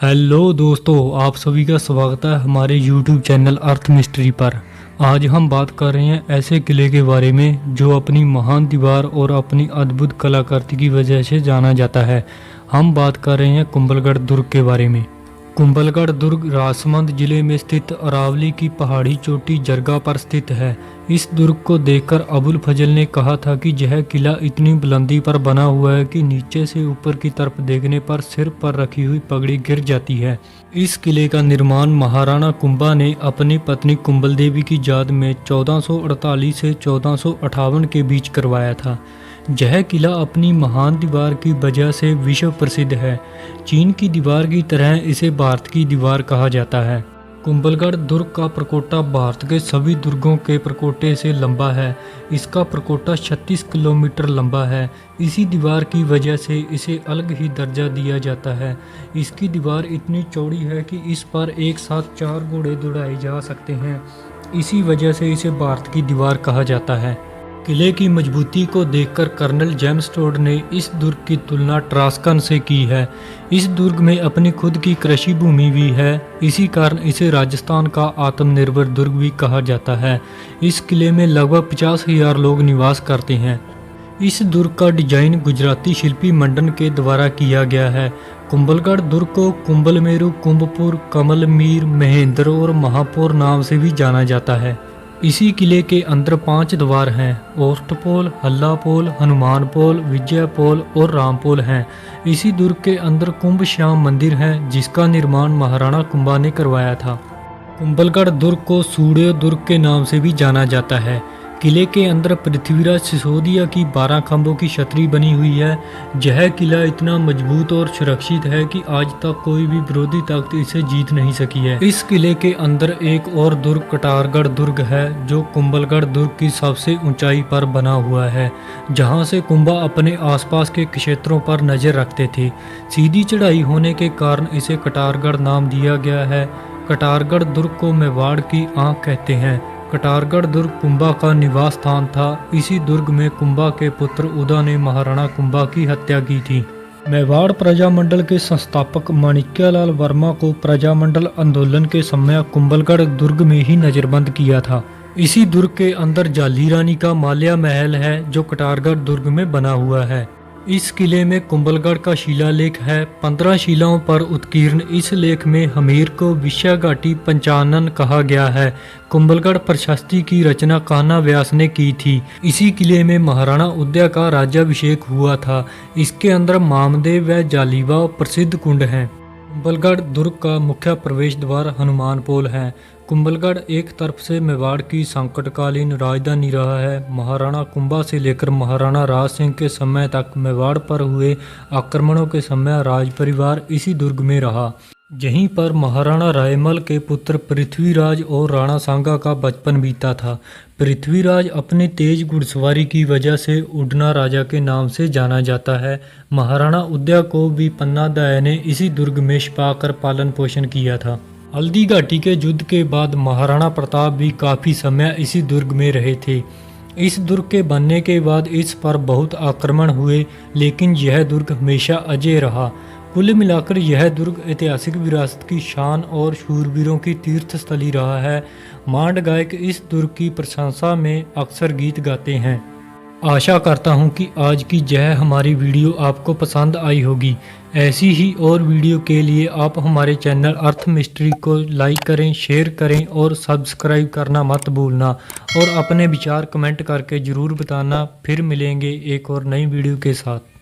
Hello दोस्तों, आप सभी का स्वागत है हमारे YouTube चैनल अर्थ मिस्ट्री पर। आज हम बात कर रहे हैं ऐसे किले के बारे में जो अपनी महान दीवार और अपनी अद्भुत कलाकृति की वजह से जाना जाता है। हम बात कर रहे हैं कुंभलगढ़ दुर्ग के बारे में। कुंभलगढ़ दुर्ग राजसमंद जिले में स्थित अरावली की पहाड़ी चोटी जरगा पर स्थित है। इस दुर्ग को देखकर अबुल फजल ने कहा था कि यह किला इतनी बुलंदी पर बना हुआ है कि नीचे से ऊपर की तरफ देखने पर सिर पर रखी हुई पगड़ी गिर जाती है। इस किले का निर्माण महाराणा कुंभा ने अपनी पत्नी कुंभल देवी की याद में 1448 से 1458 के बीच करवाया था। यह किला अपनी महान दीवार की वजह से विश्व प्रसिद्ध है। चीन की दीवार की तरह इसे भारत की दीवार कहा जाता है। कुंभलगढ़ दुर्ग का प्रकोटा भारत के सभी दुर्गों के प्रकोटे से लंबा है। इसका प्रकोटा 36 किलोमीटर लंबा है। इसी दीवार की वजह से इसे अलग ही दर्जा दिया जाता है। इसकी दीवार इतनी चौड़ी है कि इस पर एक साथ 4 घोड़े दौड़ाए जा सकते हैं। इसी वजह से इसे भारत की दीवार कहा जाता है। किले की मजबूती को देखकर कर्नल जेम्स टोड ने इस दुर्ग की तुलना ट्रास्कन से की है। इस दुर्ग में अपनी खुद की कृषि भूमि भी है। इसी कारण इसे राजस्थान का आत्मनिर्भर दुर्ग भी कहा जाता है। इस किले में लगभग 50,000 लोग निवास करते हैं। इस दुर्ग का डिजाइन गुजराती शिल्पी मंडन के द्वारा किया गया है। कुंभलगढ़ दुर्ग को कुंभलमेरु, कुंभपुर, कमलमीर, महेंद्र और महापौर नाम से भी जाना जाता है। इसी किले के अंदर 5 द्वार हैं। ओष्टपोल, हल्लापोल, हनुमानपोल, विजयपोल और रामपोल हैं। इसी दुर्ग के अंदर कुंभ श्याम मंदिर है जिसका निर्माण महाराणा कुंभा ने करवाया था। कुंभलगढ़ दुर्ग को सूर्य दुर्ग के नाम से भी जाना जाता है। किले के अंदर पृथ्वीराज सिसोदिया की 12 खंभों की छतरी बनी हुई है। यह किला इतना मजबूत और सुरक्षित है कि आज तक कोई भी विरोधी ताकत इसे जीत नहीं सकी है। इस किले के अंदर एक और दुर्ग कटारगढ़ दुर्ग है जो कुंभलगढ़ दुर्ग की सबसे ऊंचाई पर बना हुआ है, जहां से कुंभा अपने आसपास के क्षेत्रों पर नजर रखते थे। सीधी चढ़ाई होने के कारण इसे कटारगढ़ नाम दिया गया है। कटारगढ़ दुर्ग को मेवाड़ की आंख कहते हैं। कटारगढ़ दुर्ग कुंभा का निवास स्थान था। इसी दुर्ग में कुंभा के पुत्र उदा ने महाराणा कुंभा की हत्या की थी। मेवाड़ प्रजामंडल के संस्थापक माणिक्यलाल वर्मा को प्रजामंडल आंदोलन के समय कुंभलगढ़ दुर्ग में ही नजरबंद किया था। इसी दुर्ग के अंदर जाली रानी का माल्या महल है जो कटारगढ़ दुर्ग में बना हुआ है। इस किले में कुंभलगढ़ का शिलालेख है। 15 शिलाओं पर उत्कीर्ण इस लेख में हमीर को विषयघाटी पंचानन कहा गया है। कुंभलगढ़ प्रशस्ति की रचना कान्हा व्यास ने की थी। इसी किले में महाराणा उदय का राज्याभिषेक हुआ था। इसके अंदर मामदेव व जालीवा प्रसिद्ध कुंड हैं। कुंभलगढ़ दुर्ग का मुख्य प्रवेश द्वार हनुमानपोल है। कुंभलगढ़ एक तरफ से मेवाड़ की संकटकालीन राजधानी रहा है। महाराणा कुंभा से लेकर महाराणा राज सिंह के समय तक मेवाड़ पर हुए आक्रमणों के समय राज परिवार इसी दुर्ग में रहा। यहीं पर महाराणा रायमल के पुत्र पृथ्वीराज और राणा सांगा का बचपन बीता था। पृथ्वीराज अपनी तेज घुड़सवारी की वजह से उड़ना राजा के नाम से जाना जाता है। महाराणा उदय को भी पन्ना दाया ने इसी दुर्ग में छिपाकर पालन पोषण किया था। हल्दी घाटी के युद्ध के बाद महाराणा प्रताप भी काफ़ी समय इसी दुर्ग में रहे थे। इस दुर्ग के बनने के बाद इस पर बहुत आक्रमण हुए, लेकिन यह दुर्ग हमेशा अजेय रहा। कुल मिलाकर यह दुर्ग ऐतिहासिक विरासत की शान और शूरवीरों की तीर्थस्थली रहा है। मांड गायक इस दुर्ग की प्रशंसा में अक्सर गीत गाते हैं। आशा करता हूं कि आज की यह हमारी वीडियो आपको पसंद आई होगी। ऐसी ही और वीडियो के लिए आप हमारे चैनल अर्थ मिस्ट्री को लाइक करें, शेयर करें और सब्सक्राइब करना मत भूलना और अपने विचार कमेंट करके ज़रूर बताना। फिर मिलेंगे एक और नई वीडियो के साथ।